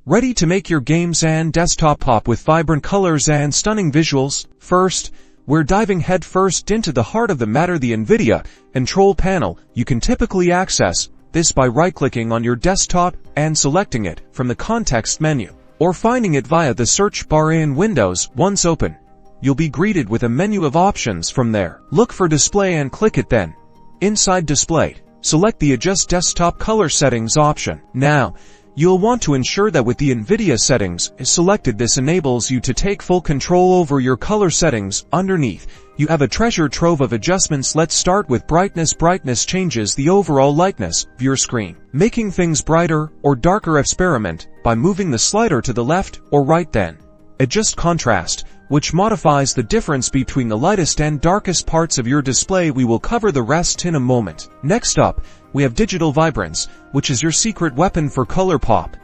Ready to make your games and desktop pop with vibrant colors and stunning visuals? First, we're diving headfirst into the heart of the matter, the Nvidia control panel. You can typically access this by right-clicking on your desktop and selecting it from the context menu, or finding it via the search bar in Windows. Once open, you'll be greeted with a menu of options. From there, look for Display and click it. Then, inside Display, select the Adjust Desktop Color Settings option. Now, you'll want to ensure that with the Nvidia settings is selected. This enables you to take full control over your color settings. Underneath, you have a treasure trove of adjustments. Let's start with brightness. Brightness changes the overall lightness of your screen, making things brighter or darker. Experiment by moving the slider to the left or right. Then, adjust contrast, which modifies the difference between the lightest and darkest parts of your display. We will cover the rest in a moment. Next up, we have digital vibrance, which is your secret weapon for color pop.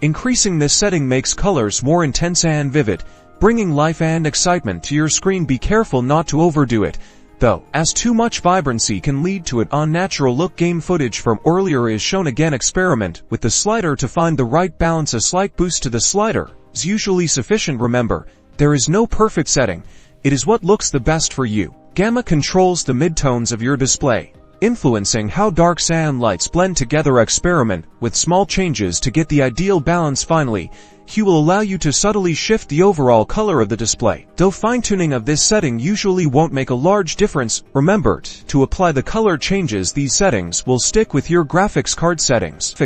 Increasing this setting makes colors more intense and vivid, bringing life and excitement to your screen. Be careful not to overdo it, though, as too much vibrancy can lead to an unnatural look. Game footage from earlier is shown again. Experiment with the slider to find the right balance. A slight boost to the slider is usually sufficient. Remember, there is no perfect setting. It is what looks the best for you. Gamma controls the midtones of your display, influencing how darks and lights blend together. Experiment with small changes to get the ideal balance. Finally, hue will allow you to subtly shift the overall color of the display, though fine-tuning of this setting usually won't make a large difference. Remember to apply the color changes. These settings will stick with your graphics card settings.